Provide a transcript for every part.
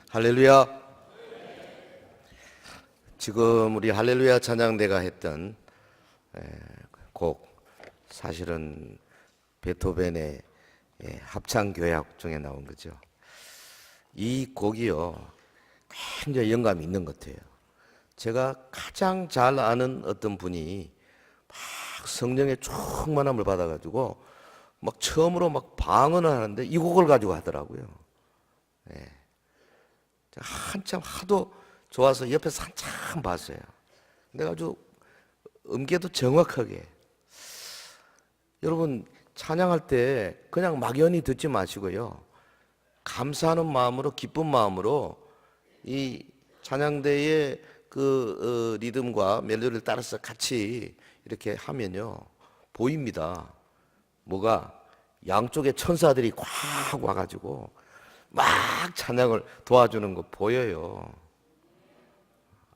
할렐루야. 지금 우리 할렐루야 찬양대가 했던 곡, 사실은 베토벤의 합창교향 중에 나온 거죠. 이 곡이요, 굉장히 영감이 있는 것 같아요. 제가 가장 잘 아는 어떤 분이 막 성령의 충만함을 받아가지고 막 처음으로 막 방언을 하는데 이 곡을 가지고 하더라고요. 한참 하도 좋아서 옆에서 한참 봤어요. 내가 아주 음계도 정확하게. 여러분, 찬양할 때 그냥 막연히 듣지 마시고요, 감사하는 마음으로, 기쁜 마음으로 이 찬양대의 그 리듬과 멜로디를 따라서 같이 이렇게 하면요, 보입니다. 뭐가? 양쪽에 천사들이 꽉 와가지고 막 찬양을 도와주는 거 보여요.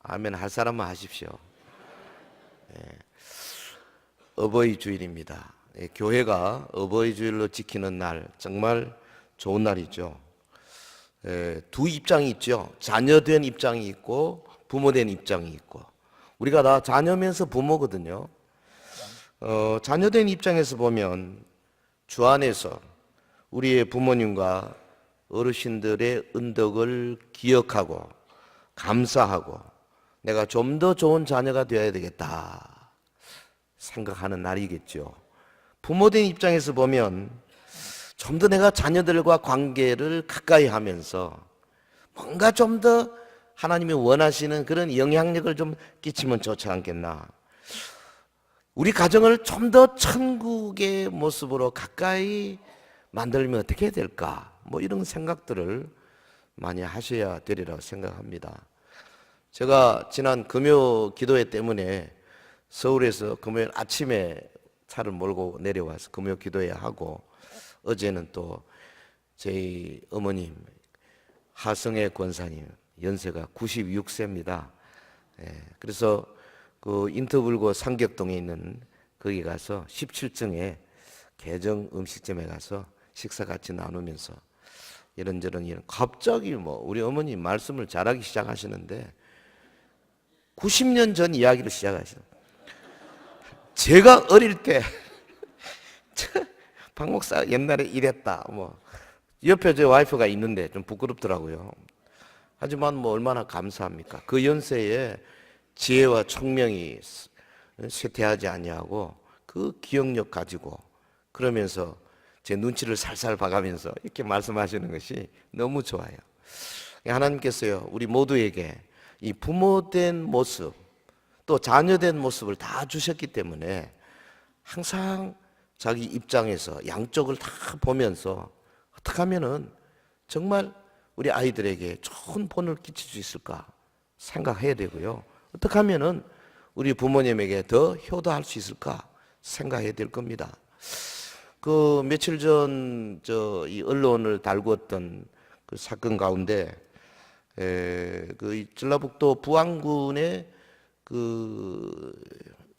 아멘 할 사람만 하십시오. 어버이 주일입니다. 교회가 어버이 주일로 지키는 날, 정말 좋은 날이죠. 두 입장이 있죠. 자녀된 입장이 있고 부모된 입장이 있고. 우리가 다 자녀면서 부모거든요. 자녀된 입장에서 보면 주 안에서 우리의 부모님과 어르신들의 은덕을 기억하고 감사하고 내가 좀 더 좋은 자녀가 되어야 되겠다 생각하는 날이겠죠. 부모된 입장에서 보면 좀 더 내가 자녀들과 관계를 가까이 하면서 뭔가 좀 더 하나님이 원하시는 그런 영향력을 좀 끼치면 좋지 않겠나. 우리 가정을 좀 더 천국의 모습으로 가까이 만들면 어떻게 해야 될까? 뭐 이런 생각들을 많이 하셔야 되리라고 생각합니다. 제가 지난 금요 기도회 때문에 서울에서 금요일 아침에 차를 몰고 내려와서 금요 기도회 하고, 어제는 또 저희 어머님 하성애 권사님 연세가 96세입니다. 그래서 그 인터불고 상격동에 있는 거기 가서 17층에 개정 음식점에 가서 식사 같이 나누면서 이런저런 갑자기 뭐 우리 어머니 말씀을 잘하기 시작하시는데 90년 전 이야기를 시작하시는. 제가 어릴 때 박 목사 옛날에 이랬다, 뭐 옆에 제 와이프가 있는데 좀 부끄럽더라고요. 하지만 뭐 얼마나 감사합니까? 그 연세에 지혜와 총명이 쇠퇴하지 아니하고 그 기억력 가지고 그러면서 제 눈치를 살살 봐가면서 이렇게 말씀하시는 것이 너무 좋아요. 하나님께서요, 우리 모두에게 이 부모된 모습 또 자녀된 모습을 다 주셨기 때문에 항상 자기 입장에서 양쪽을 다 보면서 어떻게 하면은 정말 우리 아이들에게 좋은 본을 끼칠 수 있을까 생각해야 되고요, 어떻게 하면은 우리 부모님에게 더 효도할 수 있을까 생각해야 될 겁니다. 그 며칠 전 이 언론을 달구었던 그 사건 가운데 그 전라북도 부안군의 그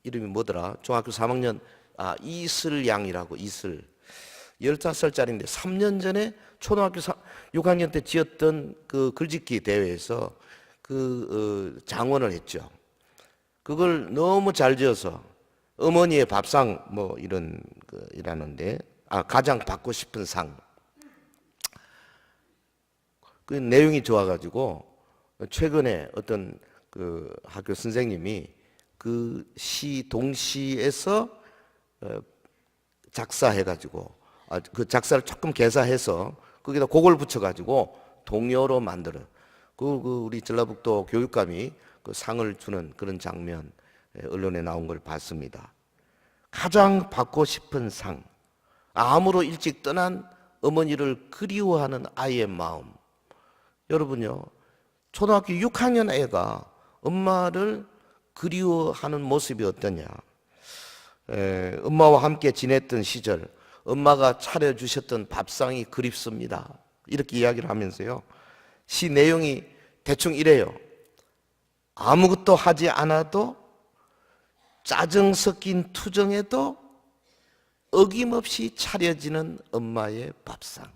이름이 뭐더라? 중학교 3학년 이슬양이라고. 이슬 15살짜리인데 3년 전에 초등학교 6학년 때 지었던 그 글짓기 대회에서 그 장원을 했죠. 그걸 너무 잘 지어서 어머니의 밥상 뭐 이런 이라는데 가장 받고 싶은 상. 그 내용이 좋아가지고 최근에 어떤 그 학교 선생님이 그 시 동시에서 작사해가지고 그 작사를 조금 개사해서 거기다 곡을 붙여가지고 동요로 만들어. 그 우리 전라북도 교육감이 그 상을 주는 그런 장면 언론에 나온 걸 봤습니다. 가장 받고 싶은 상. 암으로 일찍 떠난 어머니를 그리워하는 아이의 마음. 여러분요, 초등학교 6학년 애가 엄마를 그리워하는 모습이 어떠냐. 엄마와 함께 지냈던 시절, 엄마가 차려주셨던 밥상이 그립습니다. 이렇게 이야기를 하면서요, 시 내용이 대충 이래요. 아무것도 하지 않아도 짜증 섞인 투정에도 어김없이 차려지는 엄마의 밥상.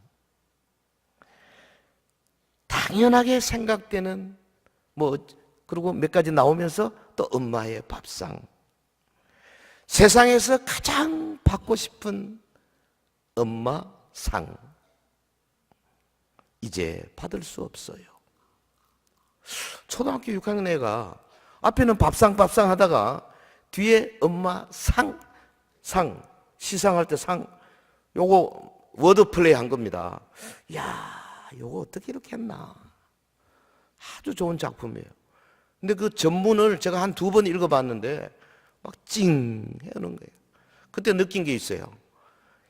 당연하게 생각되는 그리고 몇 가지 나오면서 또 엄마의 밥상. 세상에서 가장 받고 싶은 엄마 상. 이제 받을 수 없어요. 초등학교 6학년 애가 앞에는 밥상 하다가 뒤에 엄마 상, 시상할 때 상, 요거 워드 플레이 한 겁니다. 야, 요거 어떻게 이렇게 했나. 아주 좋은 작품이에요. 근데 그 전문을 제가 한 2번 읽어봤는데 막 찡 해오는 거예요. 그때 느낀 게 있어요.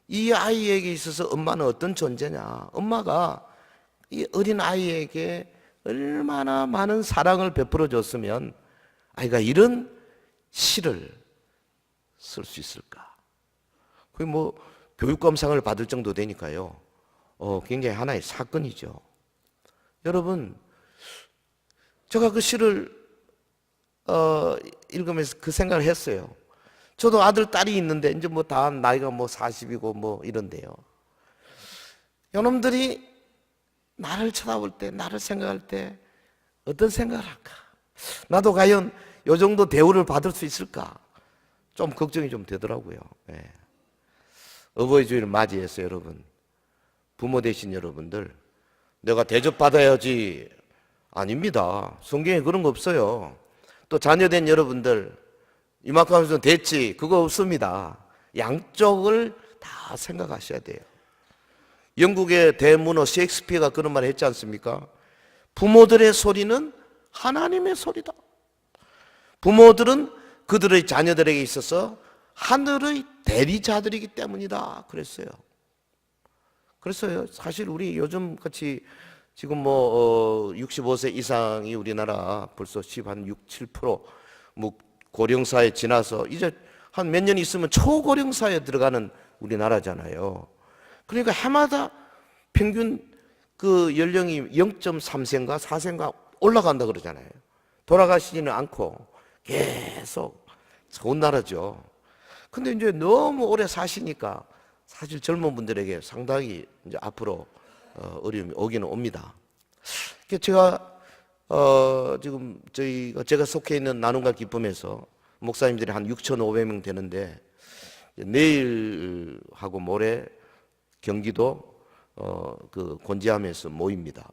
이 아이에게 있어서 엄마는 어떤 존재냐. 엄마가 이 어린 아이에게 얼마나 많은 사랑을 베풀어 줬으면 아이가 이런 시를 쓸 수 있을까. 거의 교육감상을 받을 정도 되니까요. 굉장히 하나의 사건이죠. 여러분, 제가 그 시를 읽으면서 그 생각을 했어요. 저도 아들, 딸이 있는데 이제 다 나이가 40이고 이런데요. 여러분들이 나를 쳐다볼 때, 나를 생각할 때 어떤 생각을 할까? 나도 과연 이 정도 대우를 받을 수 있을까? 좀 걱정이 좀 되더라고요. 네. 어버이 주일을 맞이해서 여러분, 부모 되신 여러분들, 내가 대접받아야지. 아닙니다. 성경에 그런 거 없어요. 또 자녀된 여러분들, 이만큼 하면서 됐지. 그거 없습니다. 양쪽을 다 생각하셔야 돼요. 영국의 대문호 셰익스피어가 그런 말을 했지 않습니까? 부모들의 소리는 하나님의 소리다. 부모들은 그들의 자녀들에게 있어서 하늘의 대리자들이기 때문이다. 그랬어요. 그래서 사실 우리 요즘 같이 지금 65세 이상이 우리나라 벌써 6, 7% 고령사에 지나서 이제 한 몇 년 있으면 초고령사에 들어가는 우리나라잖아요. 그러니까 해마다 평균 그 연령이 0.3세인가 4세인가 올라간다 그러잖아요. 돌아가시지는 않고 계속 좋은 나라죠. 근데 이제 너무 오래 사시니까 사실 젊은 분들에게 상당히 이제 앞으로 어려움이 오기는 옵니다. 제가 지금 제가 속해 있는 나눔과 기쁨에서 목사님들이 한 6,500명 되는데 내일하고 모레 경기도 그 곤지암에서 모입니다.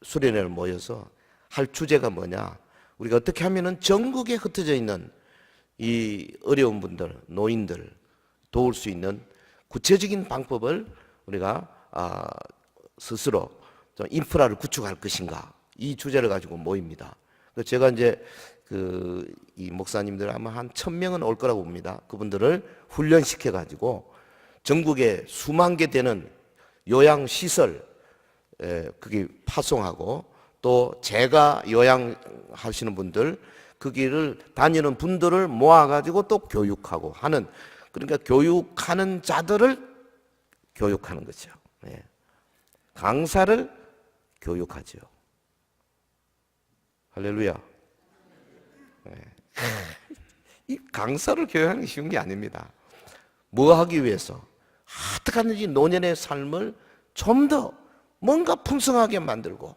수련회를 모여서 할 주제가 뭐냐? 우리가 어떻게 하면은 전국에 흩어져 있는 이 어려운 분들, 노인들 도울 수 있는 구체적인 방법을 우리가 스스로 좀 인프라를 구축할 것인가, 이 주제를 가지고 모입니다. 제가 이제 이 목사님들 아마 한 1,000명은 올 거라고 봅니다. 그분들을 훈련시켜 가지고 전국에 수만 개 되는 요양시설 그게 파송하고, 또 제가 요양하시는 분들 거기를 다니는 분들을 모아가지고 또 교육하고 하는, 그러니까 교육하는 자들을 교육하는 거죠. 네. 강사를 교육하죠. 할렐루야. 네. 이 강사를 교육하는 게 쉬운 게 아닙니다. 뭐 하기 위해서? 어떻게 하는지 노년의 삶을 좀 더 뭔가 풍성하게 만들고,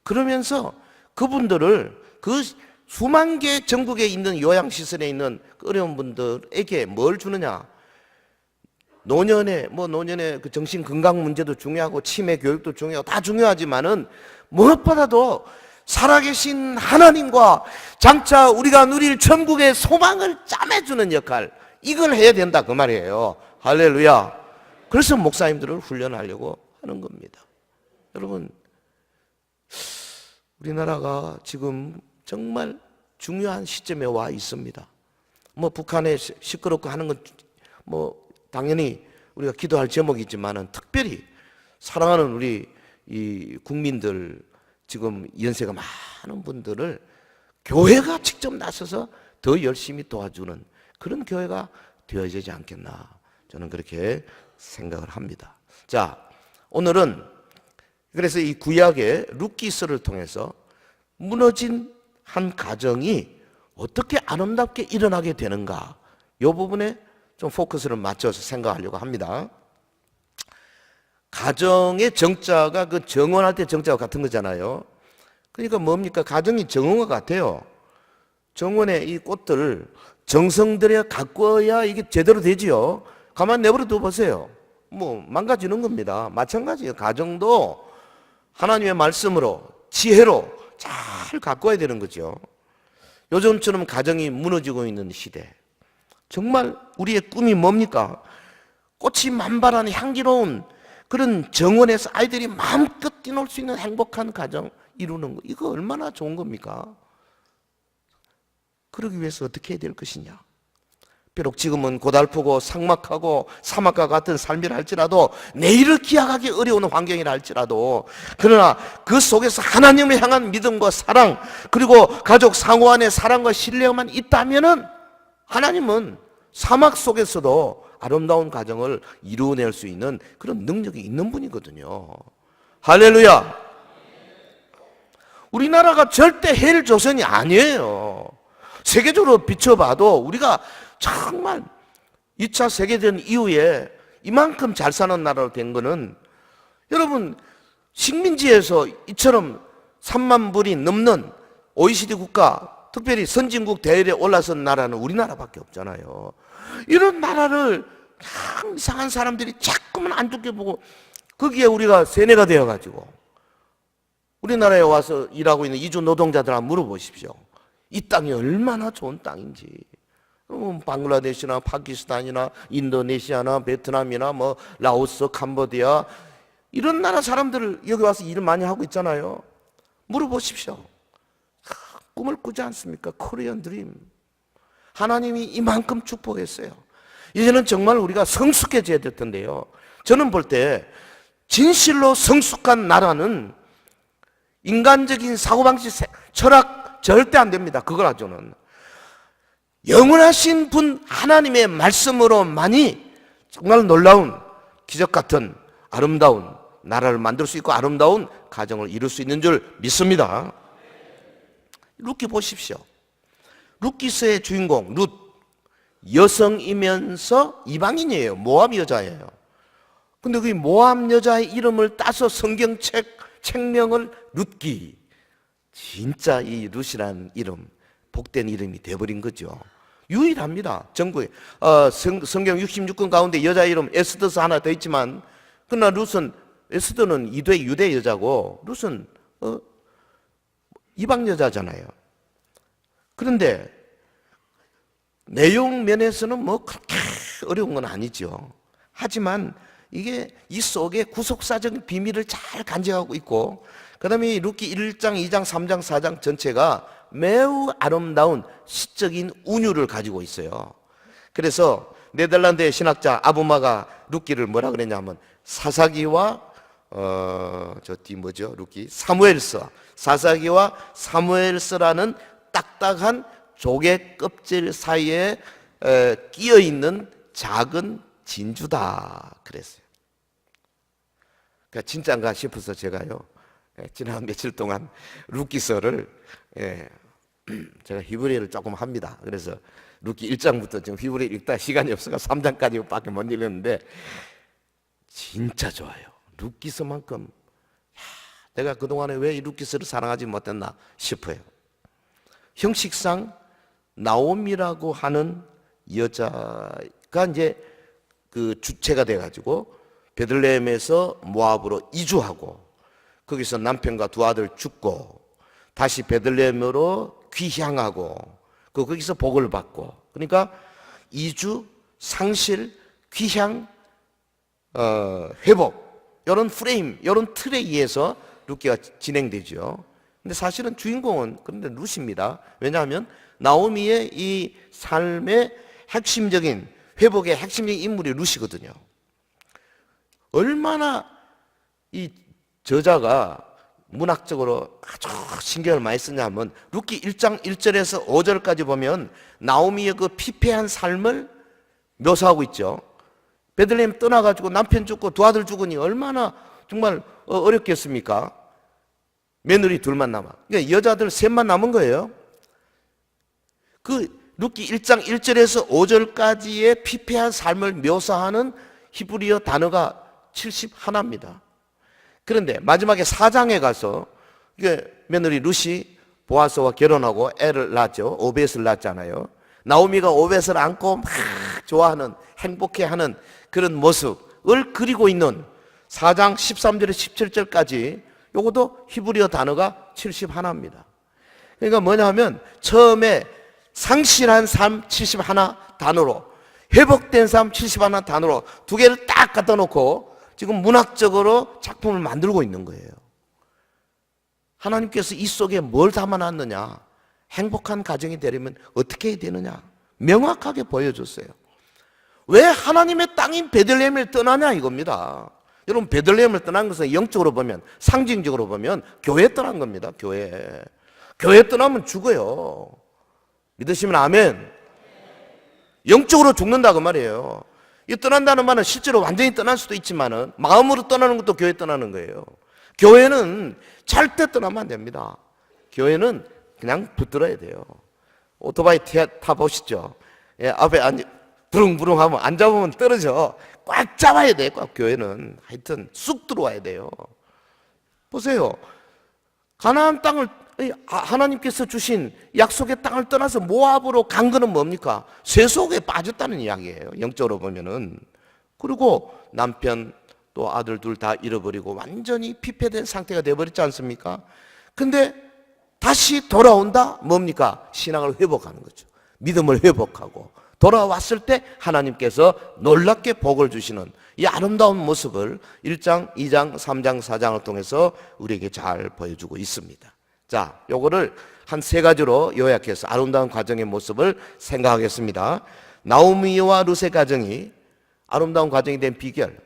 그러면서 그분들을 그 수만 개 전국에 있는 요양시설에 있는 어려운 분들에게 뭘 주느냐? 노년의 그 정신 건강 문제도 중요하고 치매 교육도 중요하고 다 중요하지만은 무엇보다도 살아계신 하나님과 장차 우리가 누릴 천국의 소망을 짜매주는 역할, 이걸 해야 된다 그 말이에요. 할렐루야. 그래서 목사님들을 훈련하려고 하는 겁니다. 여러분, 우리나라가 지금 정말 중요한 시점에 와 있습니다. 북한에 시끄럽고 하는 건 당연히 우리가 기도할 제목이지만은 특별히 사랑하는 우리 이 국민들, 지금 연세가 많은 분들을 교회가 직접 나서서 더 열심히 도와주는 그런 교회가 되어야 되지 않겠나, 저는 그렇게 생각을 합니다. 자, 오늘은 그래서 이 구약의 룻기서를 통해서 무너진 한 가정이 어떻게 아름답게 일어나게 되는가, 이 부분에 좀 포커스를 맞춰서 생각하려고 합니다. 가정의 정자가 그 정원할 때 정자와 같은 거잖아요. 그러니까 뭡니까? 가정이 정원과 같아요. 정원에 이 꽃들 정성 들여 가꿔야 이게 제대로 되지요. 가만 내버려 둬 보세요. 뭐 망가지는 겁니다. 마찬가지예요. 가정도 하나님의 말씀으로 지혜로 잘 가꿔야 되는 거죠. 요즘처럼 가정이 무너지고 있는 시대, 정말 우리의 꿈이 뭡니까? 꽃이 만발한 향기로운 그런 정원에서 아이들이 마음껏 뛰놀 수 있는 행복한 가정 이루는 거, 이거 얼마나 좋은 겁니까? 그러기 위해서 어떻게 해야 될 것이냐? 비록 지금은 고달프고 삭막하고 사막과 같은 삶이라 할지라도, 내일을 기약하기 어려운 환경이라 할지라도, 그러나 그 속에서 하나님을 향한 믿음과 사랑, 그리고 가족 상호 안의 사랑과 신뢰만 있다면은 하나님은 사막 속에서도 아름다운 가정을 이루어낼 수 있는 그런 능력이 있는 분이거든요. 할렐루야. 우리나라가 절대 헬 조선이 아니에요. 세계적으로 비춰봐도 우리가 정말 2차 세계대전 이후에 이만큼 잘 사는 나라로 된 거는, 여러분 식민지에서 이처럼 3만 불이 넘는 OECD 국가, 특별히 선진국 대열에 올라선 나라는 우리나라밖에 없잖아요. 이런 나라를 참 이상한 사람들이 자꾸만 안 좋게 보고, 거기에 우리가 세뇌가 되어가지고 우리나라에 와서 일하고 있는 이주 노동자들 한번 물어보십시오. 이 땅이 얼마나 좋은 땅인지. 방글라데시나 파키스탄이나 인도네시아나 베트남이나 뭐 라오스, 캄보디아, 이런 나라 사람들을 여기 와서 일을 많이 하고 있잖아요. 물어보십시오. 꿈을 꾸지 않습니까? 코리안 드림. 하나님이 이만큼 축복했어요. 이제는 정말 우리가 성숙해져야 될 텐데요. 저는 볼 때 진실로 성숙한 나라는 인간적인 사고방식, 철학 절대 안 됩니다. 그걸 저는 영원하신 분 하나님의 말씀으로만이 정말 놀라운 기적 같은 아름다운 나라를 만들 수 있고 아름다운 가정을 이룰 수 있는 줄 믿습니다. 룻기 보십시오. 룻기서의 주인공 룻, 여성이면서 이방인이에요. 모압 여자예요. 근데 그 모압 여자의 이름을 따서 책명을 룻기. 진짜 이 룻이라는 이름, 복된 이름이 돼버린 거죠. 유일합니다. 전국에. 성경 66권 가운데 여자 이름 에스더서 하나 더 있지만, 그러나 룻은, 에스더는 유대 여자고 룻은 이방 여자잖아요. 그런데 내용 면에서는 뭐 그렇게 어려운 건 아니죠. 하지만 이게 이 속에 구속사적인 비밀을 잘 간직하고 있고, 그 다음에 룻기 1장, 2장, 3장, 4장 전체가 매우 아름다운 시적인 운율을 가지고 있어요. 그래서 네덜란드의 신학자 아부마가 룻기를 뭐라 그랬냐면, 사사기와 룻기 사무엘서, 사사기와 사무엘서라는 딱딱한 조개 껍질 사이에 끼어 있는 작은 진주다 그랬어요. 그러니까 진짜인가 싶어서 제가요, 지난 며칠 동안 룻기서를 제가 히브리어를 조금 합니다. 그래서 룻기 1장부터 지금 히브리어 읽다 시간이 없어서 3장까지밖에 못 읽었는데 진짜 좋아요. 룻기서만큼 내가 그동안에 왜 이 룻기서를 사랑하지 못했나 싶어요. 형식상 나오미라고 하는 여자가 이제 그 주체가 돼가지고 베들레헴에서 모압으로 이주하고, 거기서 남편과 두 아들 죽고 다시 베들레헴으로 귀향하고 거기서 복을 받고, 그러니까 이주, 상실, 귀향, 회복, 이런 프레임, 이런 틀에 의해서 룻기가 진행되죠. 근데 사실은 주인공은 그런데 룻입니다. 왜냐하면 나오미의 이 삶의 핵심적인, 회복의 핵심적인 인물이 룻이거든요. 얼마나 이 저자가 문학적으로 아주 신경을 많이 쓰냐면, 룻기 1장 1절에서 5절까지 보면 나오미의 그 피폐한 삶을 묘사하고 있죠. 베들레헴 떠나가지고 남편 죽고 두 아들 죽으니 얼마나 정말 어렵겠습니까? 며느리 둘만 남아. 그러니까 여자들 셋만 남은 거예요. 그 룻기 1장 1절에서 5절까지의 피폐한 삶을 묘사하는 히브리어 단어가 71입니다. 그런데 마지막에 4장에 가서 이게 며느리 룻이 보아스와 결혼하고 애를 낳았죠. 오벳을 낳았잖아요. 나오미가 오벳을 안고 막 좋아하는, 행복해하는 그런 모습을 그리고 있는 4장 13절에서 17절까지 요것도 히브리어 단어가 71입니다. 그러니까 뭐냐 하면 처음에 상실한 삶 71 단어로, 회복된 삶 71 단어로 두 개를 딱 갖다 놓고 지금 문학적으로 작품을 만들고 있는 거예요. 하나님께서 이 속에 뭘 담아놨느냐, 행복한 가정이 되려면 어떻게 해야 되느냐 명확하게 보여줬어요. 왜 하나님의 땅인 베들레헴을 떠나냐 이겁니다. 여러분, 베들레헴을 떠난 것은 영적으로 보면, 상징적으로 보면 교회 떠난 겁니다. 교회 떠나면 죽어요. 믿으시면 아멘. 영적으로 죽는다 그 말이에요. 이 떠난다는 말은 실제로 완전히 떠날 수도 있지만은 마음으로 떠나는 것도 교회 떠나는 거예요. 교회는 절대 떠나면 안 됩니다. 교회는 그냥 붙들어야 돼요. 오토바이 타보시죠. 예, 앞에 부릉부릉 하면 안 잡으면 떨어져. 꽉 잡아야 돼요. 꽉. 교회는 하여튼 쑥 들어와야 돼요. 보세요. 가나안 땅을, 하나님께서 주신 약속의 땅을 떠나서 모압으로 간 거는 뭡니까? 쇠속에 빠졌다는 이야기예요. 영적으로 보면은. 그리고 남편 또 아들 둘 다 잃어버리고 완전히 피폐된 상태가 되어버렸지 않습니까? 근데 다시 돌아온다? 뭡니까? 신앙을 회복하는 거죠. 믿음을 회복하고 돌아왔을 때 하나님께서 놀랍게 복을 주시는 이 아름다운 모습을 1장, 2장, 3장, 4장을 통해서 우리에게 잘 보여주고 있습니다. 자, 요거를 한 세 가지로 요약해서 아름다운 가정의 모습을 생각하겠습니다. 나오미와 룻의 가정이 아름다운 가정이 된 비결,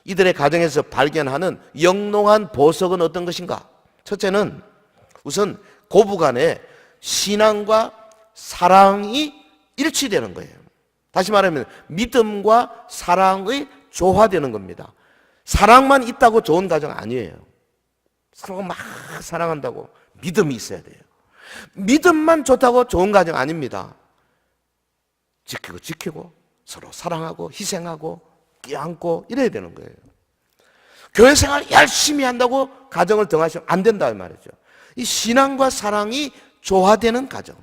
이들의 가정에서 발견하는 영롱한 보석은 어떤 것인가? 첫째는 우선 고부간에 신앙과 사랑이 일치되는 거예요. 다시 말하면 믿음과 사랑의 조화되는 겁니다. 사랑만 있다고 좋은 가정 아니에요. 서로 막 사랑한다고 믿음이 있어야 돼요. 믿음만 좋다고 좋은 가정 아닙니다. 지키고 서로 사랑하고 희생하고 껴안고 이래야 되는 거예요. 교회 생활 열심히 한다고 가정을 등하시면 안 된다 이 말이죠. 이 신앙과 사랑이 조화되는 가정.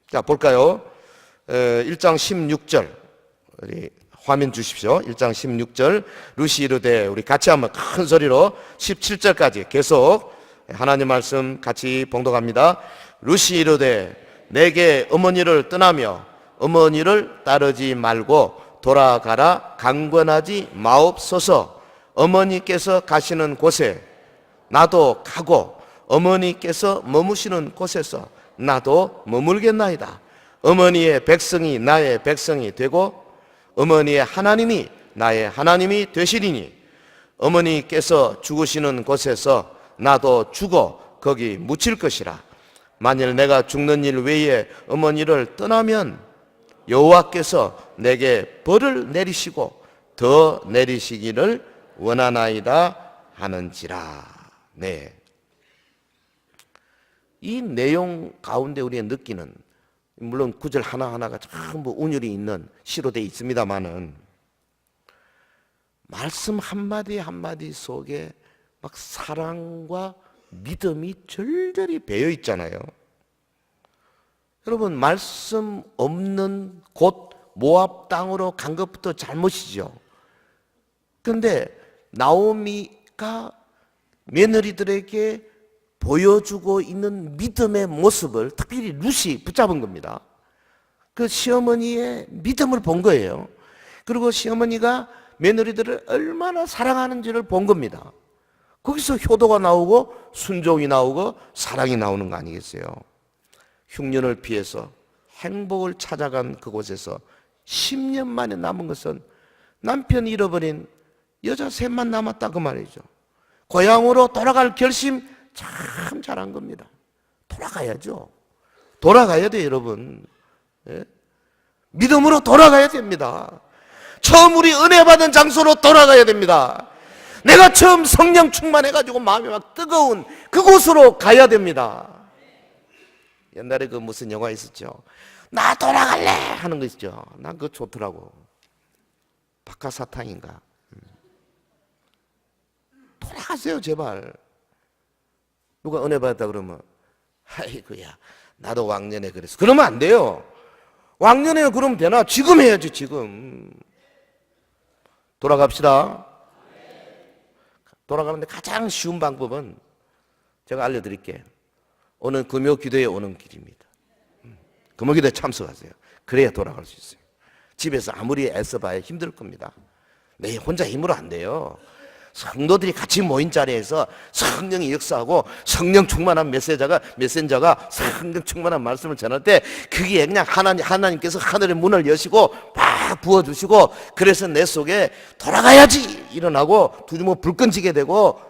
자, 볼까요? 1장 16절 우리 화면 주십시오. 1장 16절 룻이 이르되, 우리 같이 한번 큰 소리로 17절까지 계속 하나님 말씀 같이 봉독합니다. 룻이 이르되 내게 어머니를 떠나며 어머니를 따르지 말고 돌아가라 강권하지 마옵소서. 어머니께서 가시는 곳에 나도 가고 어머니께서 머무시는 곳에서 나도 머물겠나이다. 어머니의 백성이 나의 백성이 되고 어머니의 하나님이 나의 하나님이 되시리니 어머니께서 죽으시는 곳에서 나도 죽어 거기 묻힐 것이라. 만일 내가 죽는 일 외에 어머니를 떠나면 여호와께서 내게 벌을 내리시고 더 내리시기를 원하나이다 하는지라. 네. 이 내용 가운데 우리가 느끼는, 물론 구절 하나하나가 전부 운율이 있는 시로 되어 있습니다만은 말씀 한마디 한마디 속에 막 사랑과 믿음이 절절히 배어 있잖아요. 여러분, 말씀 없는 곳 모압 땅으로 간 것부터 잘못이죠. 그런데 나오미가 며느리들에게 보여주고 있는 믿음의 모습을 특별히 룻이 붙잡은 겁니다. 그 시어머니의 믿음을 본 거예요. 그리고 시어머니가 며느리들을 얼마나 사랑하는지를 본 겁니다. 거기서 효도가 나오고 순종이 나오고 사랑이 나오는 거 아니겠어요? 흉년을 피해서 행복을 찾아간 그곳에서 10년 만에 남은 것은 남편 잃어버린 여자 셋만 남았다 그 말이죠. 고향으로 돌아갈 결심 참 잘한 겁니다. 돌아가야죠. 돌아가야 돼요, 여러분. 예? 믿음으로 돌아가야 됩니다. 처음 우리 은혜 받은 장소로 돌아가야 됩니다. 내가 처음 성령 충만해가지고 마음이 막 뜨거운 그곳으로 가야 됩니다. 옛날에 그 무슨 영화 있었죠? 나 돌아갈래! 하는 거 있죠. 난 그거 좋더라고. 박하사탕인가? 돌아가세요, 제발. 누가 은혜 받았다 그러면 아이고야, 나도 왕년에 그랬어. 그러면 안 돼요. 왕년에 그러면 되나? 지금 해야지, 지금. 돌아갑시다. 돌아가는데 가장 쉬운 방법은 제가 알려드릴게요. 오늘 금요 기도에 오는 길입니다. 금요 기도에 참석하세요. 그래야 돌아갈 수 있어요. 집에서 아무리 애써봐야 힘들 겁니다. 내 혼자 힘으로 안 돼요. 성도들이 같이 모인 자리에서 성령이 역사하고 성령 충만한 메신저가 성령 충만한 말씀을 전할 때 그게 그냥 하나님께서 하늘의 문을 여시고 막 부어주시고, 그래서 내 속에 돌아가야지 일어나고 두주모 불 끈지게 되고.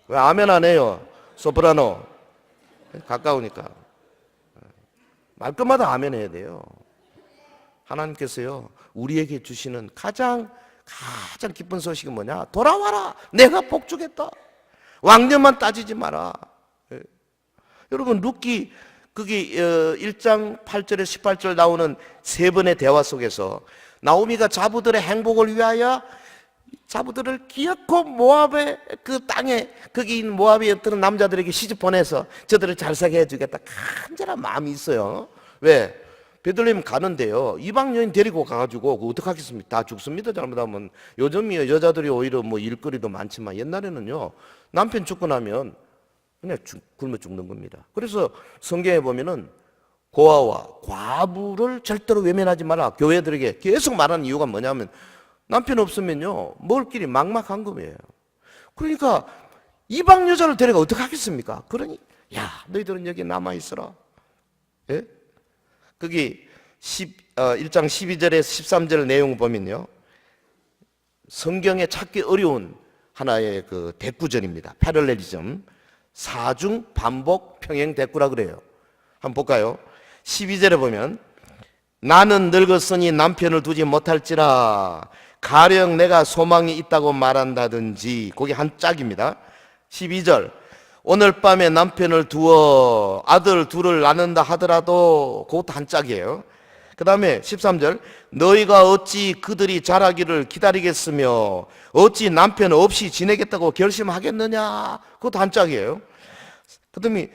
왜 아멘 안 해요? 소프라노 가까우니까 말끝마다 아멘 해야 돼요. 하나님께서요 우리에게 주시는 가장 기쁜 소식은 뭐냐? 돌아와라, 내가 복 주겠다. 왕년만 따지지 마라. 예. 여러분 룻기 거기 1장 8절에 18절 나오는 세 번의 대화 속에서 나오미가 자부들의 행복을 위하여 자부들을 기어코 모압의 그 땅에 거기 있는 모압에 어떤 남자들에게 시집 보내서 저들을 잘 살게 해주겠다 간절한 마음이 있어요. 왜? 베들레헴 가는데요, 이방 여인 데리고 가가지고 어떡하겠습니까? 다 죽습니다, 잘못하면. 요즘이요 여자들이 오히려 뭐 일거리도 많지만 옛날에는요 남편 죽고 나면 그냥 굶어 죽는 겁니다. 그래서 성경에 보면은 고아와 과부를 절대로 외면하지 마라 교회들에게 계속 말하는 이유가 뭐냐면 남편 없으면요 먹을 길이 막막한 거예요. 그러니까 이방 여자를 데려가 어떡하겠습니까? 그러니 야 너희들은 여기 남아있어라. 예? 거기 1장 12절에서 13절 내용 보면요 성경에 찾기 어려운 하나의 그 대꾸절입니다. 패럴렐리즘, 사중 반복 평행 대꾸라 그래요. 한번 볼까요? 12절에 보면 나는 늙었으니 남편을 두지 못할지라 가령 내가 소망이 있다고 말한다든지, 거기 한 짝입니다. 12절 오늘 밤에 남편을 두어 아들 둘을 낳는다 하더라도, 그것도 한 짝이에요. 그 다음에 13절 너희가 어찌 그들이 자라기를 기다리겠으며 어찌 남편 없이 지내겠다고 결심하겠느냐, 그것도 한 짝이에요. 그 다음에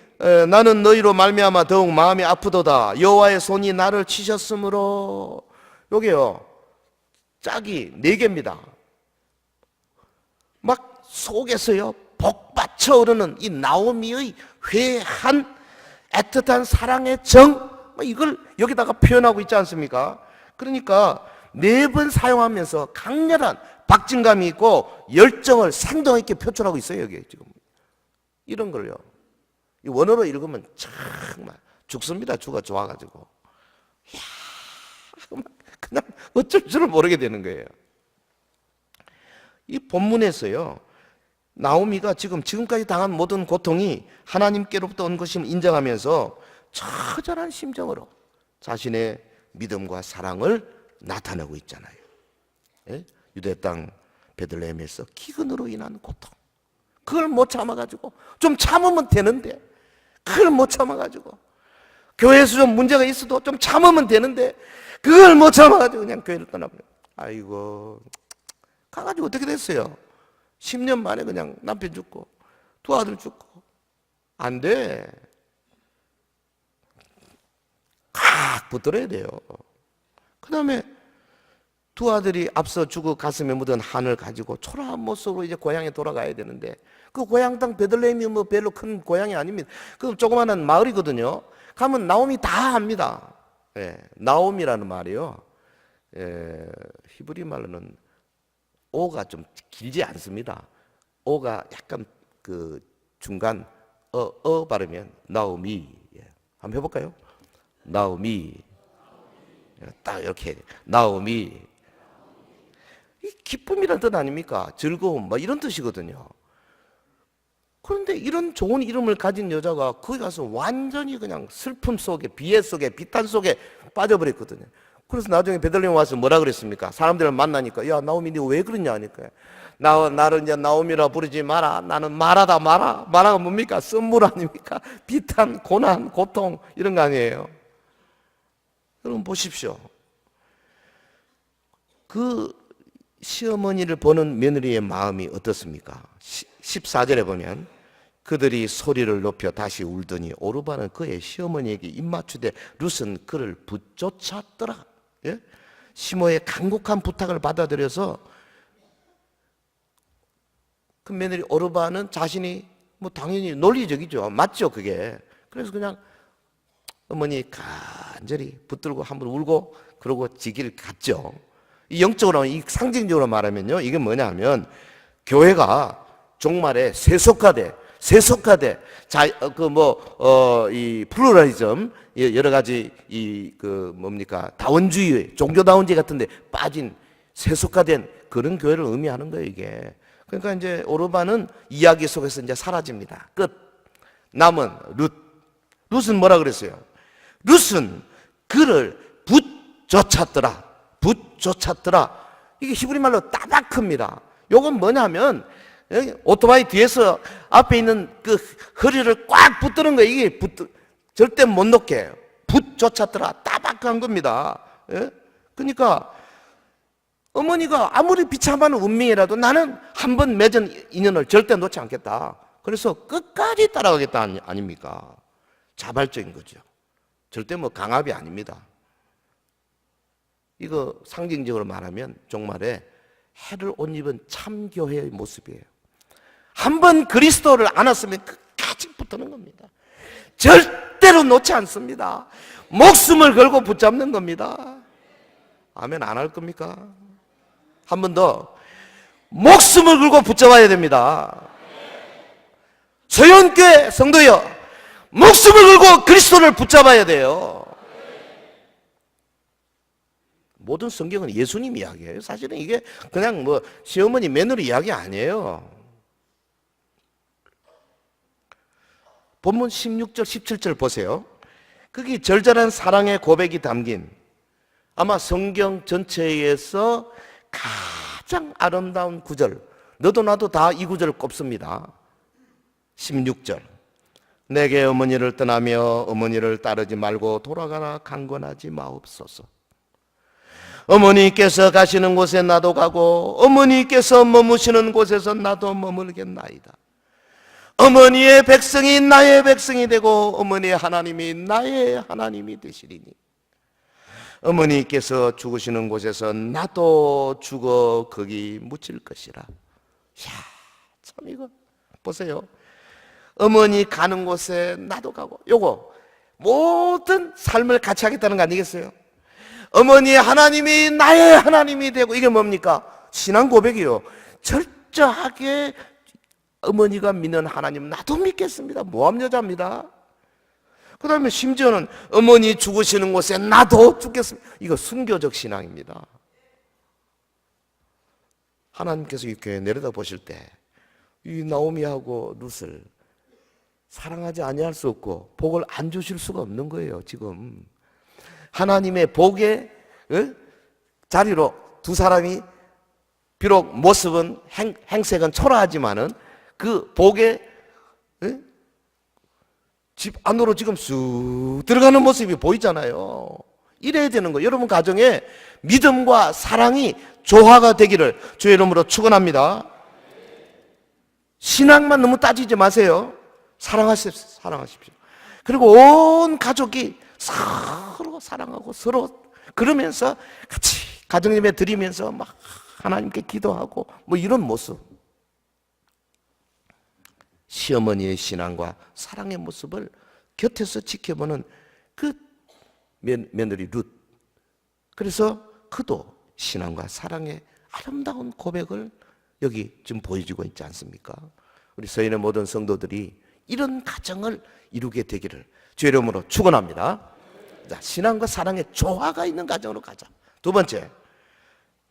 나는 너희로 말미암아 더욱 마음이 아프도다 여호와의 손이 나를 치셨으므로. 요게요 짝이 4개입니다. 막 속에서요 복받쳐 오르는 이 나오미의 회한 애틋한 사랑의 정, 이걸 여기다가 표현하고 있지 않습니까? 그러니까 4번 사용하면서 강렬한 박진감이 있고 열정을 생동 있게 표출하고 있어요. 여기 지금 이런 걸요 이 원어로 읽으면 정말 죽습니다. 주가 좋아가지고 이야, 그냥 어쩔 줄을 모르게 되는 거예요. 이 본문에서요 나오미가 지금까지 당한 모든 고통이 하나님께로부터 온 것임을 인정하면서 처절한 심정으로 자신의 믿음과 사랑을 나타내고 있잖아요. 예? 유대 땅 베들레헴에서 기근으로 인한 고통, 그걸 못 참아가지고, 좀 참으면 되는데 그걸 못 참아가지고, 교회에서 좀 문제가 있어도 좀 참으면 되는데 그걸 못 참아가지고 그냥 교회를 떠나버려요. 아이고, 가가지고 어떻게 됐어요? 10년 만에 그냥 남편 죽고 두 아들 죽고. 안 돼. 칵 붙들어야 돼요. 그 다음에 두 아들이 앞서 죽어 가슴에 묻은 한을 가지고 초라한 모습으로 이제 고향에 돌아가야 되는데, 그 고향 땅 베들레헴이 뭐 별로 큰 고향이 아닙니다. 그 조그마한 마을이거든요. 가면 나오미 다 압니다. 예, 나오미라는 말이요, 히브리 말로는 오가 좀 길지 않습니다. 오가 약간 그 중간 발으면 나오미. 예. 한번 해볼까요? 나오미. 딱 이렇게 나오미. 이 기쁨이란 뜻 아닙니까? 즐거움, 뭐 이런 뜻이거든요. 그런데 이런 좋은 이름을 가진 여자가 거기 가서 완전히 그냥 슬픔 속에, 비애 속에, 비탄 속에 빠져버렸거든요. 그래서 나중에 베들레헴 와서 뭐라 그랬습니까? 사람들을 만나니까 야 나오미 너 왜 그러냐 하니까 나를 이제 나오미라 부르지 마라. 나는 마라다. 마라가 뭡니까? 쓴물 아닙니까? 비탄, 고난, 고통 이런 거 아니에요. 여러분 보십시오. 그 시어머니를 보는 며느리의 마음이 어떻습니까? 14절에 보면 그들이 소리를 높여 다시 울더니 오르바는 그의 시어머니에게 입맞추되 룻은 그를 붙쫓았더라. 예? 시모의 간곡한 부탁을 받아들여서 그 며느리 오르바는 자신이 뭐 당연히 논리적이죠. 맞죠, 그게. 그래서 그냥 어머니 간절히 붙들고 한번 울고 그러고 지길 갔죠. 이 영적으로, 이 상징적으로 말하면요, 이게 뭐냐 하면 교회가 종말에 세속화돼. 자, 이 플루럴리즘, 여러 가지 다원주의, 종교다원주의 같은데 빠진 세속화된 그런 교회를 의미하는 거예요, 이게. 그러니까 이제 오르바는 이야기 속에서 이제 사라집니다. 끝. 남은 룻. 룻은 뭐라 그랬어요? 룻은 그를 붙쫓았더라. 이게 히브리 말로 따바크입니다. 요건 뭐냐면 오토바이 뒤에서 앞에 있는 그 허리를 꽉 붙드는 거예요. 이게 절대 못 놓게 붙쫓았더라. 따바크한 겁니다. 예? 그러니까 어머니가 아무리 비참한 운명이라도 나는 한 번 맺은 인연을 절대 놓지 않겠다. 그래서 끝까지 따라가겠다 아닙니까? 자발적인 거죠. 절대 뭐 강압이 아닙니다. 이거 상징적으로 말하면 종말에 해를 옷 입은 참교회의 모습이에요. 한 번 그리스도를 안았으면 끝까지 붙드는 겁니다. 절대로 놓지 않습니다. 목숨을 걸고 붙잡는 겁니다. 아멘 안 할 겁니까? 한 번 더 목숨을 걸고 붙잡아야 됩니다. 서연교회 성도여, 목숨을 걸고 그리스도를 붙잡아야 돼요. 모든 성경은 예수님 이야기예요. 사실은 이게 그냥 뭐 시어머니 며느리 이야기 아니에요. 본문 16절 17절 보세요. 거기 절절한 사랑의 고백이 담긴 아마 성경 전체에서 가장 아름다운 구절, 너도 나도 다 이 구절을 꼽습니다. 16절 내게 어머니를 떠나며 어머니를 따르지 말고 돌아가라 강권하지 마옵소서. 어머니께서 가시는 곳에 나도 가고 어머니께서 머무시는 곳에서 나도 머물겠나이다. 어머니의 백성이 나의 백성이 되고 어머니의 하나님이 나의 하나님이 되시리니 어머니께서 죽으시는 곳에서 나도 죽어 거기 묻힐 것이라. 이야, 참 이거 보세요. 어머니 가는 곳에 나도 가고, 요거 모든 삶을 같이 하겠다는 거 아니겠어요? 어머니의 하나님이 나의 하나님이 되고, 이게 뭡니까? 신앙 고백이요. 철저하게 어머니가 믿는 하나님 나도 믿겠습니다. 모함 여자입니다. 그 다음에 심지어는 어머니 죽으시는 곳에 나도 죽겠습니다. 이거 순교적 신앙입니다. 하나님께서 이 교회 내려다 보실 때 이 나오미하고 룻을 사랑하지 아니할 수 없고 복을 안 주실 수가 없는 거예요. 지금 하나님의 복의 자리로 두 사람이 비록 모습은 행색은 초라하지만은 그 복의 집 안으로 지금 쑥 들어가는 모습이 보이잖아요. 이래야 되는 거예요. 여러분 가정에 믿음과 사랑이 조화가 되기를 주의 이름으로 축원합니다. 신앙만 너무 따지지 마세요. 사랑하십시오. 그리고 온 가족이 서로 사랑하고 서로 그러면서 같이 가정 예배 드리면서 막 하나님께 기도하고 뭐 이런 모습. 시어머니의 신앙과 사랑의 모습을 곁에서 지켜보는 그 며느리 룻. 그래서 그도 신앙과 사랑의 아름다운 고백을 여기 지금 보여주고 있지 않습니까? 우리 서인의 모든 성도들이 이런 가정을 이루게 되기를 주의 이름으로 축원합니다. 자, 신앙과 사랑의 조화가 있는 가정으로 가자. 두 번째,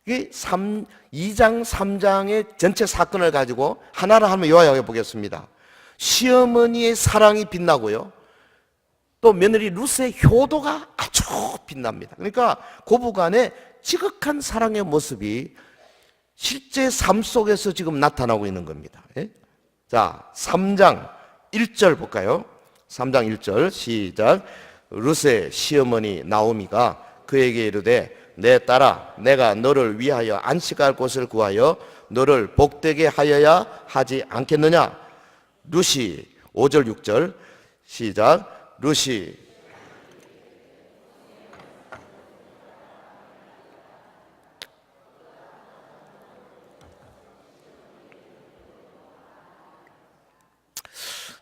이 2장 3장의 전체 사건을 가지고 하나를 한번 요약해 보겠습니다. 시어머니의 사랑이 빛나고요, 또 며느리 룻의 효도가 아주 빛납니다. 그러니까 고부간의 지극한 사랑의 모습이 실제 삶 속에서 지금 나타나고 있는 겁니다. 자, 3장 1절 볼까요? 3장 1절 시작. 룻의 시어머니 나오미가 그에게 이르되 내 딸아, 내가 너를 위하여 안식할 곳을 구하여 너를 복되게 하여야 하지 않겠느냐. 루시 5절 6절 시작. 루시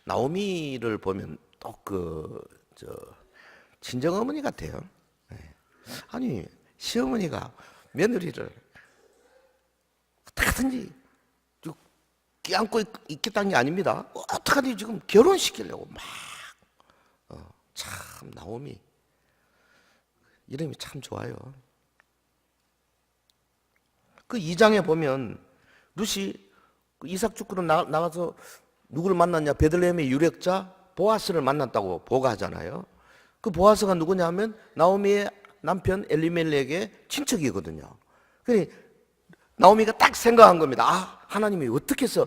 나오미를 보면 또 친정어머니 같아요. 아니 시어머니가 며느리를 어떻게든지 끼안고 있겠다는 게 아닙니다. 어떡하니 지금 결혼시키려고 막 참 나오미 이름이 참 좋아요. 그 2장에 보면 루시 이삭 죽구로 나가서 누구를 만났냐? 베들레헴의 유력자 보아스를 만났다고 보고하잖아요. 그 보아스가 누구냐 하면 나오미의 남편 엘리멜렉의 친척이거든요. 그러니 나오미가 딱 생각한 겁니다. 아, 하나님이 어떻게 해서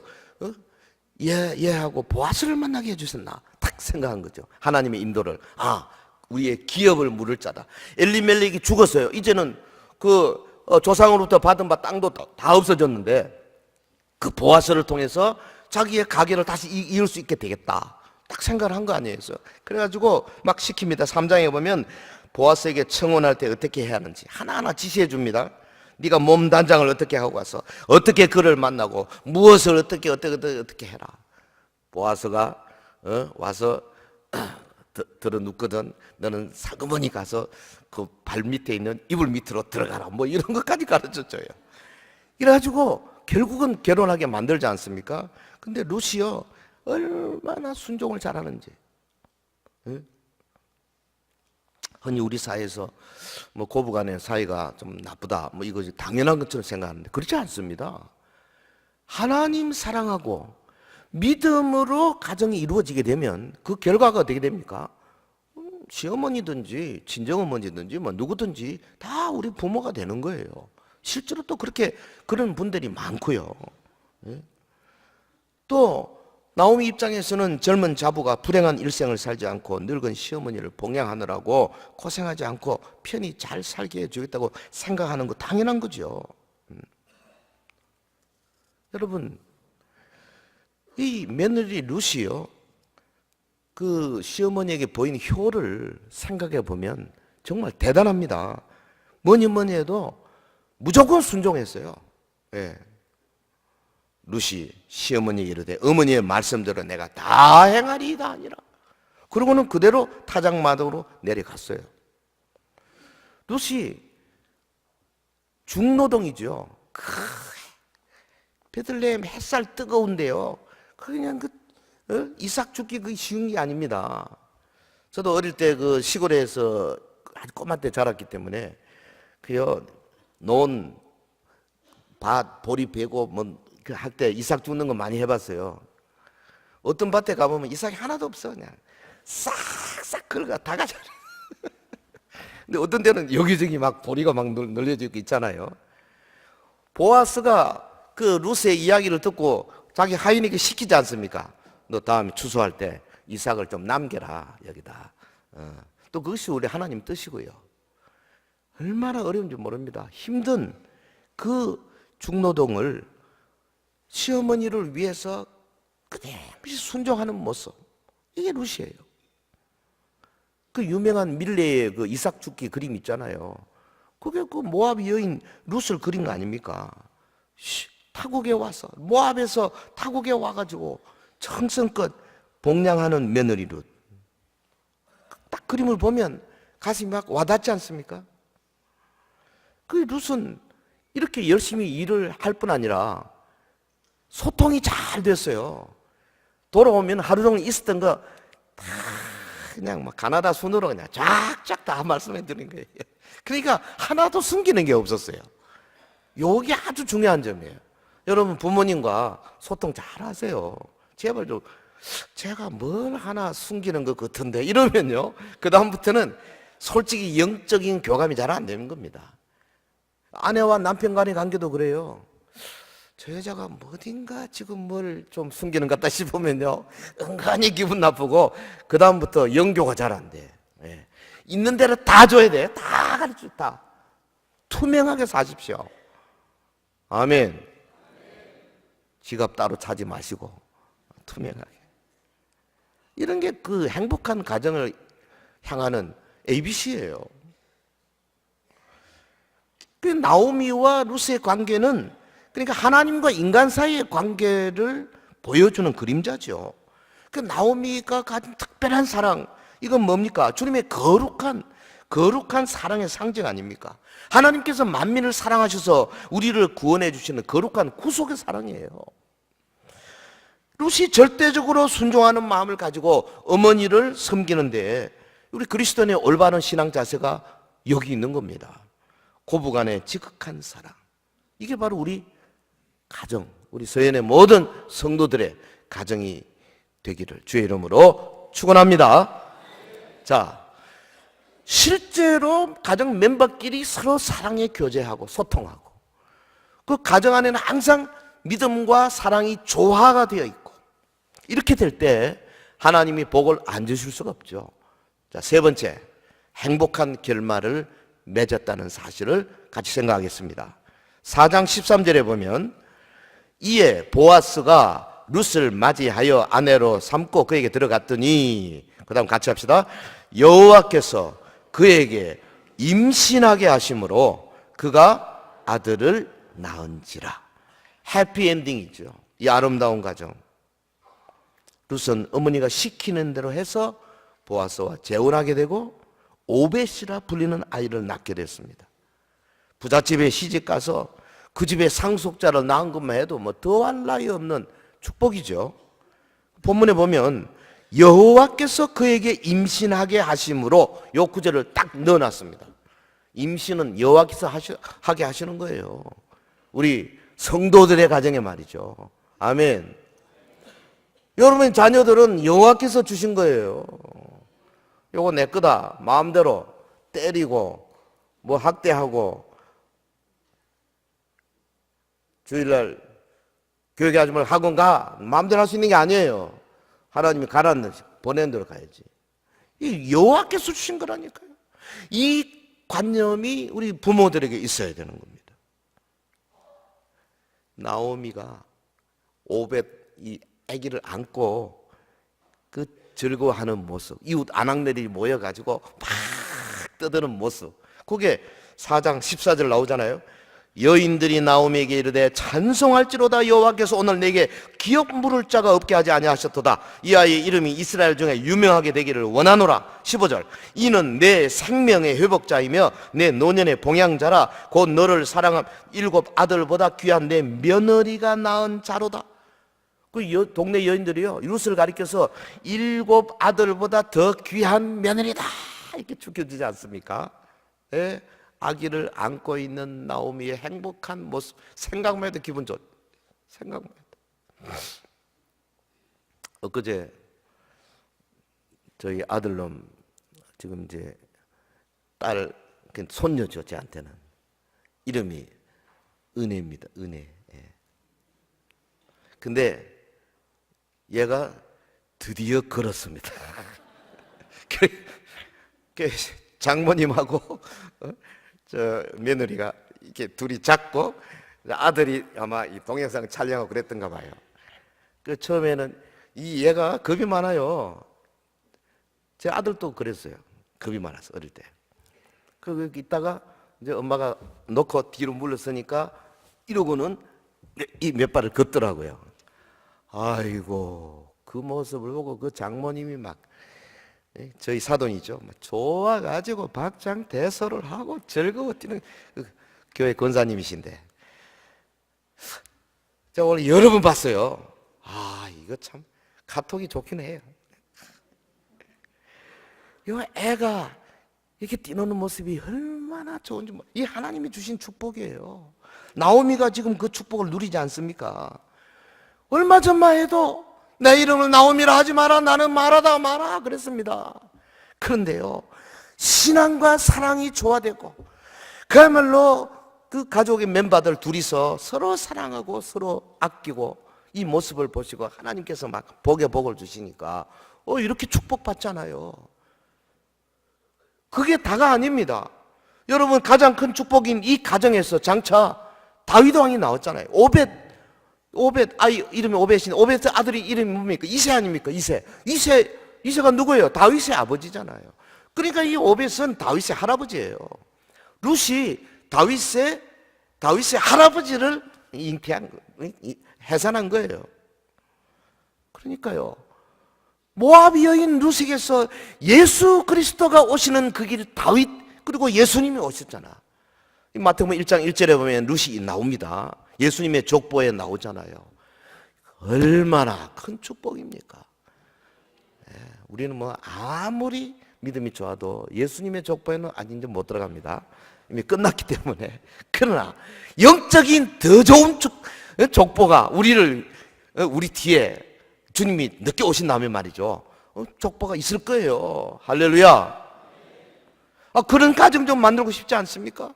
얘하고 보아스를 만나게 해주셨나? 딱 생각한 거죠. 하나님의 인도를. 아, 우리의 기업을 물을 자다. 엘리멜렉이 죽었어요. 이제는 조상으로부터 받은 바 땅도 다 없어졌는데 그 보아스를 통해서 자기의 가게를 다시 이을 수 있게 되겠다. 딱 생각을 한 거 아니에요. 그래가지고 막 시킵니다. 3장에 보면 보아스에게 청혼할 때 어떻게 해야 하는지 하나하나 지시해 줍니다. 네가 몸 단장을 어떻게 하고 와서 어떻게 그를 만나고 무엇을 어떻게 해라. 보아스가 와서 들어 눕거든. 너는 사그머니 가서 그 발 밑에 있는 이불 밑으로 들어가라. 뭐 이런 것까지 가르쳐줘요. 이래가지고 결국은 결혼하게 만들지 않습니까? 근데 루시요 얼마나 순종을 잘하는지. 흔히 우리 사회에서 뭐 고부간의 사이가 좀 나쁘다 뭐 이거 당연한 것처럼 생각하는데 그렇지 않습니다. 하나님 사랑하고 믿음으로 가정이 이루어지게 되면 그 결과가 어떻게 됩니까? 시어머니든지 친정어머니든지 뭐 누구든지 다 우리 부모가 되는 거예요. 실제로 또 그런 분들이 많고요. 또 나오미 입장에서는 젊은 자부가 불행한 일생을 살지 않고 늙은 시어머니를 봉양하느라고 고생하지 않고 편히 잘 살게 해주겠다고 생각하는 거 당연한 거죠. 여러분, 이 며느리 루시요, 그 시어머니에게 보인 효를 생각해 보면 정말 대단합니다. 뭐니 해도 무조건 순종했어요. 예. 루시 시어머니 이르되 어머니의 말씀대로 내가 다 행하리이다 하니라. 그러고는 그대로 타작마당으로 내려갔어요. 루시 중노동이죠. 베들레헴 햇살 뜨거운데요. 그냥 이삭 죽기 그게 쉬운 게 아닙니다. 저도 어릴 때 그 시골에서 아주 꼬마 때 자랐기 때문에 논 밭 보리 베고 뭐 할 때 이삭 죽는 거 많이 해봤어요. 어떤 밭에 가보면 이삭이 하나도 없어. 그냥 싹싹 긁어 다 가져. 근데 어떤 데는 여기저기 막 보리가 막 널려지고 있잖아요. 보아스가 그 루스의 이야기를 듣고 자기 하인에게 시키지 않습니까? 너 다음에 추수할 때 이삭을 좀 남겨라 여기다. 또 그것이 우리 하나님 뜻이고요. 얼마나 어려운지 모릅니다. 힘든 그 중노동을 시어머니를 위해서 그대없이 순종하는 모습, 이게 루시예요. 그 유명한 밀레의 그 이삭 죽기 그림 있잖아요. 그게 그 모압 여인 룻을 그린 거 아닙니까? 타국에 와서 모압에서 타국에 와가지고 정성껏 봉양하는 며느리 룻. 딱 그림을 보면 가슴이 막 와닿지 않습니까? 그 룻은 이렇게 열심히 일을 할 뿐 아니라 소통이 잘 됐어요. 돌아오면 하루 종일 있었던 거 다 그냥 막 가나다 순으로 그냥 쫙쫙 다 말씀해 드린 거예요. 그러니까 하나도 숨기는 게 없었어요. 요게 아주 중요한 점이에요. 여러분 부모님과 소통 잘 하세요. 제발 좀 제가 뭘 하나 숨기는 것 같은데 이러면요. 그 다음부터는 솔직히 영적인 교감이 잘 안 되는 겁니다. 아내와 남편 간의 관계도 그래요. 저 여자가 어딘가 지금 뭘 좀 숨기는 것 같다 싶으면요. 은근히 기분 나쁘고 그 다음부터 영교가 잘 안 돼. 예. 있는 대로 다 줘야 돼. 다 가르쳐 다. 투명하게 사십시오. 아멘. 지갑 따로 차지 마시고 투명하게. 이런 게 그 행복한 가정을 향하는 ABC예요. 그 나오미와 룻의 관계는 그러니까 하나님과 인간 사이의 관계를 보여주는 그림자죠. 그 나오미가 가진 특별한 사랑, 이건 뭡니까? 주님의 거룩한 사랑의 상징 아닙니까? 하나님께서 만민을 사랑하셔서 우리를 구원해 주시는 거룩한 구속의 사랑이에요. 룻이 절대적으로 순종하는 마음을 가지고 어머니를 섬기는데 우리 그리스도인의 올바른 신앙 자세가 여기 있는 겁니다. 고부간의 지극한 사랑. 이게 바로 우리 가정, 우리 서연의 모든 성도들의 가정이 되기를 주의 이름으로 축원합니다. 자, 실제로 가정 멤버끼리 서로 사랑에 교제하고 소통하고 그 가정 안에는 항상 믿음과 사랑이 조화가 되어 있고 이렇게 될 때 하나님이 복을 안 주실 수가 없죠. 자, 세 번째, 행복한 결말을 맺었다는 사실을 같이 생각하겠습니다. 4장 13절에 보면 이에 보아스가 룻을 맞이하여 아내로 삼고 그에게 들어갔더니 그 다음 같이 합시다. 여호와께서 그에게 임신하게 하심으로 그가 아들을 낳은지라. 해피엔딩이죠. 이 아름다운 가정. 룻은 어머니가 시키는 대로 해서 보아스와 재혼하게 되고 오벳이라 불리는 아이를 낳게 됐습니다. 부잣집에 시집가서 그 집에 상속자를 낳은 것만 해도 뭐 더할 나위 없는 축복이죠. 본문에 보면 여호와께서 그에게 임신하게 하심으로 요 구절을 딱 넣어놨습니다. 임신은 여호와께서 하게 하시는 거예요. 우리 성도들의 가정에 말이죠. 아멘. 여러분 자녀들은 여호와께서 주신 거예요. 요거 내 거다 마음대로 때리고 뭐 학대하고 주일날 교육의 아줌마 학원 가 마음대로 할 수 있는 게 아니에요. 하나님이 가라는 보낸 대로 가야지. 이 여호와께서 주신 거라니까요. 이 관념이 우리 부모들에게 있어야 되는 겁니다. 나오미가 오벳 이 아기를 안고 그 즐거워하는 모습, 이웃 아낙네들이 모여가지고 막 떠드는 모습, 그게 4장 14절 나오잖아요. 여인들이 나오미에게 이르되 찬송할지로다 여호와께서 오늘 내게 기업 물을 자가 없게 하지 아니하셨도다. 이 아이의 이름이 이스라엘 중에 유명하게 되기를 원하노라. 15절 이는 내 생명의 회복자이며 내 노년의 봉양자라. 곧 너를 사랑한 7 아들보다 귀한 내 며느리가 낳은 자로다. 그 동네 여인들이요 룻을 가리켜서 7 아들보다 더 귀한 며느리다 이렇게 죽여주지 않습니까? 네? 아기를 안고 있는 나오미의 행복한 모습 생각만 해도 기분 좋. 생각만 해도. 엊그제 저희 아들놈 지금 이제 딸 손녀죠 저한테는 이름이 은혜입니다. 은혜. 예. 근데 얘가 드디어 걸었습니다. 장모님하고 저 며느리가 이렇게 둘이 잡고 아들이 아마 이 동영상 촬영하고 그랬던가 봐요. 그 처음에는 이 얘가 겁이 많아요. 제 아들도 그랬어요. 겁이 많아서 어릴 때. 그 있다가 이제 엄마가 놓고 뒤로 물러서니까 이러고는 이 몇 발을 걷더라고요. 아이고 그 모습을 보고 그 장모님이 막 저희 사돈이죠. 좋아가지고 박장대소를 하고 즐거워 뛰는 그 교회 권사님이신데 제가 오늘 여러 번 봤어요. 아 이거 참 카톡이 좋긴 해요. 이 애가 이렇게 뛰노는 모습이 얼마나 좋은지 이 하나님이 주신 축복이에요. 나오미가 지금 그 축복을 누리지 않습니까? 얼마 전만 해도 내 이름을 나오미라 하지 마라 나는 말하다 마라 그랬습니다. 그런데요 신앙과 사랑이 조화되고 그야말로 그 가족의 멤버들 둘이서 서로 사랑하고 서로 아끼고 이 모습을 보시고 하나님께서 막 복에 복을 주시니까 이렇게 축복받잖아요. 그게 다가 아닙니다. 여러분 가장 큰 축복인 이 가정에서 장차 다윗 왕이 나왔잖아요. 오벳 오벳 아이 이름이 오벳인데 오벳 아들이 이름이 뭡니까? 이세 아닙니까? 이세가 누구예요? 다윗의 아버지잖아요. 그러니까 이 오벳은 다윗의 할아버지예요. 룻이 다윗의 할아버지를 잉태한 해산한 거예요. 그러니까요. 모압 여인 룻에게서 예수 그리스도가 오시는 그 길 다윗 그리고 예수님이 오셨잖아. 마태복음 1장 1절에 보면 룻이 나옵니다. 예수님의 족보에 나오잖아요. 얼마나 큰 축복입니까? 우리는 뭐 아무리 믿음이 좋아도 예수님의 족보에는 아직 이제 못 들어갑니다. 이미 끝났기 때문에. 그러나 영적인 더 좋은 족보가 우리 뒤에 주님이 늦게 오신다면 말이죠. 족보가 있을 거예요. 할렐루야. 그런 가정 좀 만들고 싶지 않습니까?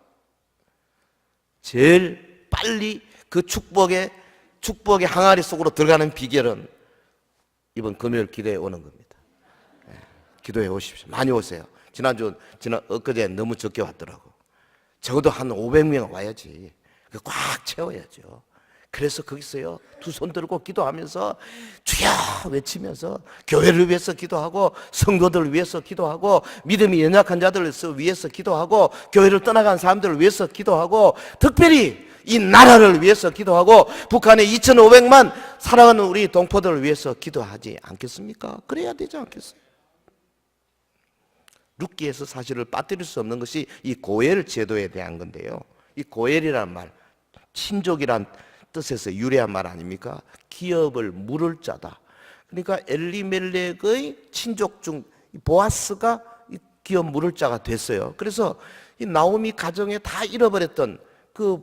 제일 빨리 그 축복의 항아리 속으로 들어가는 비결은 이번 금요일 기도에 오는 겁니다. 기도해 오십시오. 많이 오세요. 엊그제 너무 적게 왔더라고. 적어도 한 500명 와야지. 꽉 채워야죠. 그래서 거기서요, 두 손 들고 기도하면서 주여 외치면서 교회를 위해서 기도하고 성도들을 위해서 기도하고 믿음이 연약한 자들을 위해서 기도하고 교회를 떠나간 사람들을 위해서 기도하고 특별히 이 나라를 위해서 기도하고 북한의 2,500만 사랑하는 우리 동포들을 위해서 기도하지 않겠습니까? 그래야 되지 않겠어요? 룻기에서 사실을 빠뜨릴 수 없는 것이 이 고엘 제도에 대한 건데요. 이 고엘이라는 말, 친족이란 뜻에서 유래한 말 아닙니까? 기업을 물을 자다. 그러니까 엘리멜렉의 친족 중 보아스가 기업 물을 자가 됐어요. 그래서 이 나오미 가정에 다 잃어버렸던 그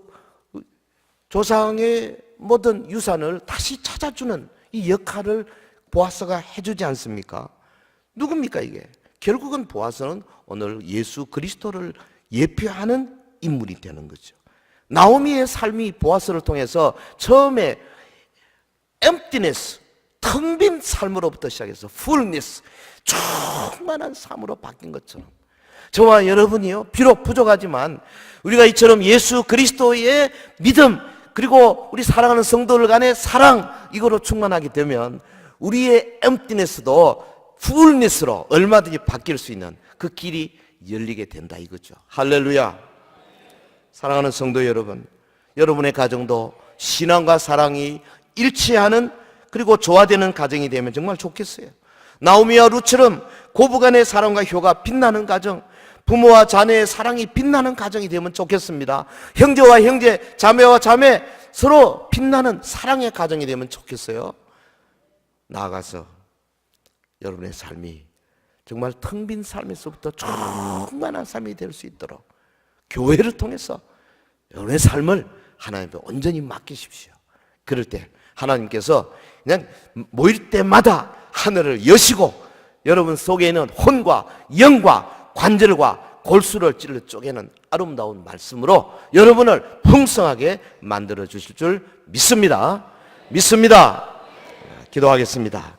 조상의 모든 유산을 다시 찾아주는 이 역할을 보아스가 해주지 않습니까? 누굽니까 이게? 결국은 보아스는 오늘 예수 그리스도를 예표하는 인물이 되는 거죠. 나오미의 삶이 보아스를 통해서 처음에 emptiness, 텅 빈 삶으로부터 시작해서 fullness, 충만한 삶으로 바뀐 것처럼 저와 여러분이요, 비록 부족하지만 우리가 이처럼 예수 그리스도의 믿음 그리고 우리 사랑하는 성도들 간의 사랑 이거로 충만하게 되면 우리의 emptiness도 fullness로 얼마든지 바뀔 수 있는 그 길이 열리게 된다 이거죠. 할렐루야. 사랑하는 성도 여러분, 여러분의 가정도 신앙과 사랑이 일치하는 그리고 조화되는 가정이 되면 정말 좋겠어요. 나오미와 룻처럼 고부간의 사랑과 효가 빛나는 가정, 부모와 자녀의 사랑이 빛나는 가정이 되면 좋겠습니다. 형제와 형제, 자매와 자매 서로 빛나는 사랑의 가정이 되면 좋겠어요. 나아가서 여러분의 삶이 정말 텅 빈 삶에서부터 충만한 삶이 될 수 있도록 교회를 통해서 여러분의 삶을 하나님께 온전히 맡기십시오. 그럴 때 하나님께서 그냥 모일 때마다 하늘을 여시고 여러분 속에 있는 혼과 영과 관절과 골수를 찔러 쪼개는 아름다운 말씀으로 여러분을 풍성하게 만들어 주실 줄 믿습니다. 기도하겠습니다.